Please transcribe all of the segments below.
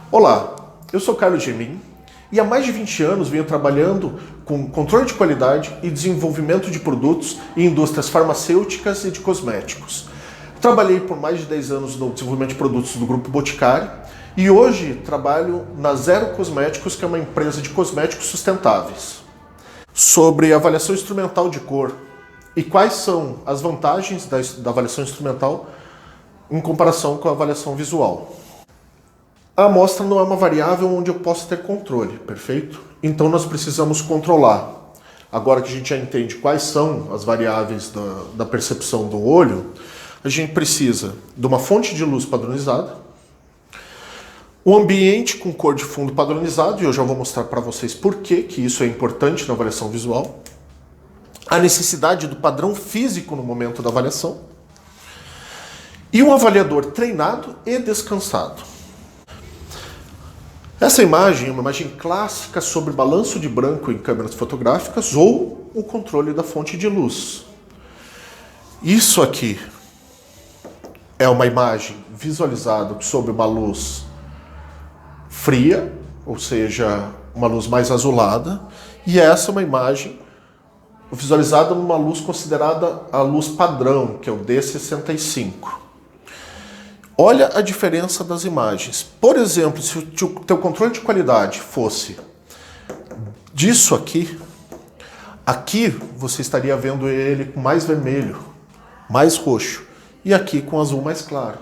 Olá, eu sou Carlos Gemin e há mais de 20 anos venho trabalhando com controle de qualidade e desenvolvimento de produtos em indústrias farmacêuticas e de cosméticos. Trabalhei por mais de 10 anos no desenvolvimento de produtos do Grupo Boticário e hoje trabalho na Zero Cosméticos, que é uma empresa de cosméticos sustentáveis. Sobre avaliação instrumental de cor e quais são as vantagens da avaliação instrumental em comparação com a avaliação visual. A amostra não é uma variável onde eu posso ter controle, perfeito? Então nós precisamos controlar. Agora que a gente já entende quais são as variáveis da percepção do olho, a gente precisa de uma fonte de luz padronizada, um ambiente com cor de fundo padronizado, e eu já vou mostrar para vocês por que isso é importante na avaliação visual, a necessidade do padrão físico no momento da avaliação, e um avaliador treinado e descansado. Essa imagem é uma imagem clássica sobre balanço de branco em câmeras fotográficas ou o controle da fonte de luz. Isso aqui é uma imagem visualizada sobre uma luz fria, ou seja, uma luz mais azulada, e essa é uma imagem visualizada numa luz considerada a luz padrão, que é o D65. Olha a diferença das imagens. Por exemplo, se o teu controle de qualidade fosse disso aqui, aqui você estaria vendo ele com mais vermelho, mais roxo, e aqui com azul mais claro.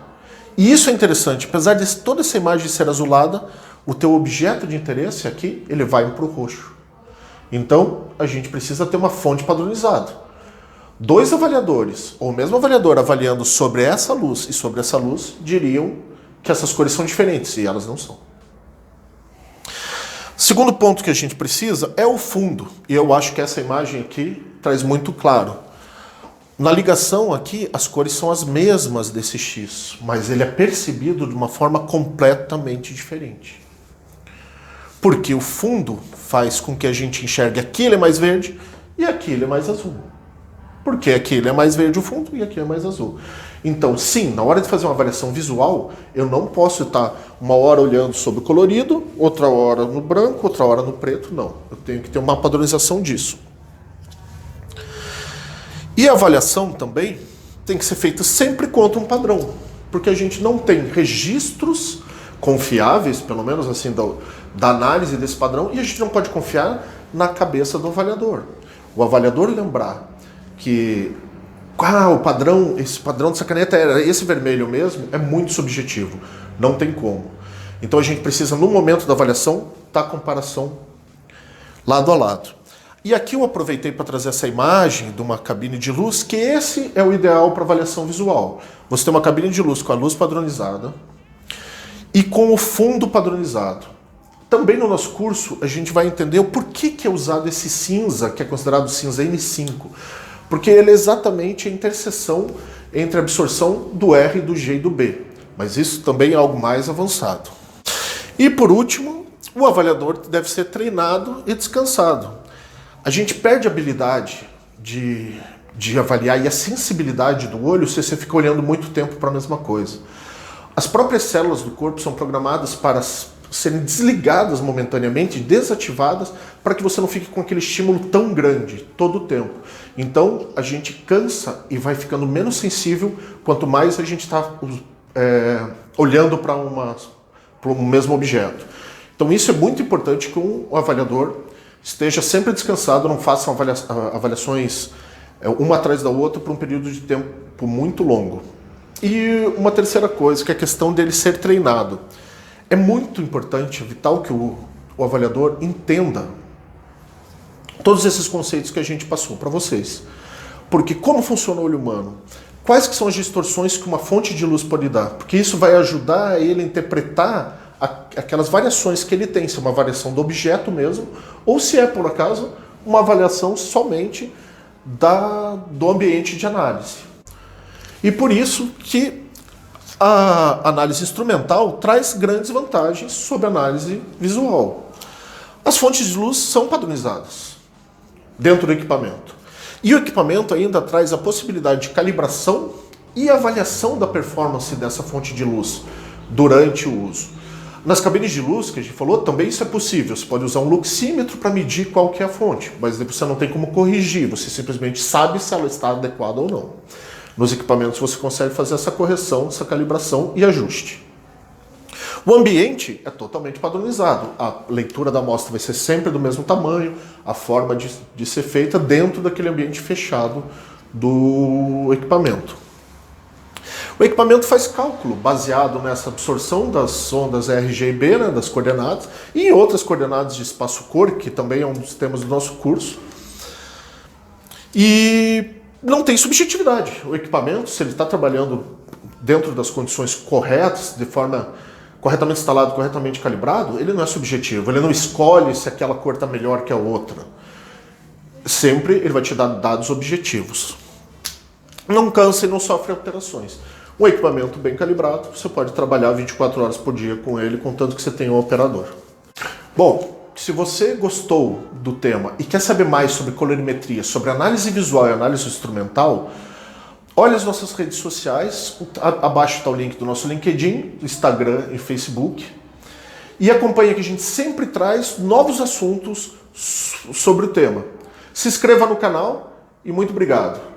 E isso é interessante, apesar de toda essa imagem ser azulada, o teu objeto de interesse aqui, ele vai para o roxo. Então, a gente precisa ter uma fonte padronizada. Dois avaliadores, ou o mesmo avaliador avaliando sobre essa luz e sobre essa luz, diriam que essas cores são diferentes, e elas não são. Segundo ponto que a gente precisa é o fundo, e eu acho que essa imagem aqui traz muito claro. Na ligação aqui, as cores são as mesmas desse X, mas ele é percebido de uma forma completamente diferente. Porque o fundo faz com que a gente enxergue aqui ele é mais verde e aqui ele é mais azul. Porque aqui ele é mais verde o fundo e aqui é mais azul. Então, sim, na hora de fazer uma avaliação visual, eu não posso estar uma hora olhando sobre o colorido, outra hora no branco, outra hora no preto, não. Eu tenho que ter uma padronização disso. E a avaliação também tem que ser feita sempre contra um padrão, porque a gente não tem registros confiáveis, pelo menos assim, da análise desse padrão, e a gente não pode confiar na cabeça do avaliador. O avaliador lembrar que o padrão, esse padrão dessa caneta era esse vermelho mesmo, é muito subjetivo, não tem como. Então a gente precisa, no momento da avaliação, da comparação lado a lado. E aqui eu aproveitei para trazer essa imagem de uma cabine de luz, que esse é o ideal para avaliação visual. Você tem uma cabine de luz com a luz padronizada e com o fundo padronizado. Também no nosso curso a gente vai entender o porquê que é usado esse cinza, que é considerado cinza M5. Porque ele é exatamente a interseção entre a absorção do R, do G e do B. Mas isso também é algo mais avançado. E por último, o avaliador deve ser treinado e descansado. A gente perde a habilidade de avaliar e a sensibilidade do olho se você fica olhando muito tempo para a mesma coisa. As próprias células do corpo são programadas para serem desligadas momentaneamente, desativadas, para que você não fique com aquele estímulo tão grande todo o tempo. Então, a gente cansa e vai ficando menos sensível quanto mais a gente está olhando para um mesmo objeto. Então, isso é muito importante que um avaliador esteja sempre descansado, não faça avaliações uma atrás da outra por um período de tempo muito longo. E uma terceira coisa, que é a questão dele ser treinado. É muito importante, é vital que o avaliador entenda todos esses conceitos que a gente passou para vocês. Porque como funciona o olho humano? Quais que são as distorções que uma fonte de luz pode dar? Porque isso vai ajudar ele a interpretar aquelas variações que ele tem, se é uma variação do objeto mesmo, ou se é, por acaso, uma avaliação somente do ambiente de análise. E por isso que a análise instrumental traz grandes vantagens sobre a análise visual. As fontes de luz são padronizadas dentro do equipamento. E o equipamento ainda traz a possibilidade de calibração e avaliação da performance dessa fonte de luz durante o uso. Nas cabines de luz, que a gente falou, também isso é possível. Você pode usar um luxímetro para medir qual que é a fonte, mas depois você não tem como corrigir, você simplesmente sabe se ela está adequada ou não. Nos equipamentos você consegue fazer essa correção, essa calibração e ajuste. O ambiente é totalmente padronizado. A leitura da amostra vai ser sempre do mesmo tamanho, a forma de ser feita dentro daquele ambiente fechado do equipamento. O equipamento faz cálculo baseado nessa absorção das ondas RG e B, né, das coordenadas, e em outras coordenadas de espaço-cor, que também é um dos temas do nosso curso. E não tem subjetividade. O equipamento, se ele está trabalhando dentro das condições corretas, de forma corretamente instalado, corretamente calibrado, ele não é subjetivo, ele não escolhe se aquela cor está melhor que a outra. Sempre ele vai te dar dados objetivos. Não cansa e não sofre alterações. Um equipamento bem calibrado, você pode trabalhar 24 horas por dia com ele, contanto que você tenha um operador. Bom, se você gostou do tema e quer saber mais sobre colorimetria, sobre análise visual e análise instrumental, olha as nossas redes sociais, abaixo está o link do nosso LinkedIn, Instagram e Facebook. E acompanhe que a gente sempre traz novos assuntos sobre o tema. Se inscreva no canal e muito obrigado.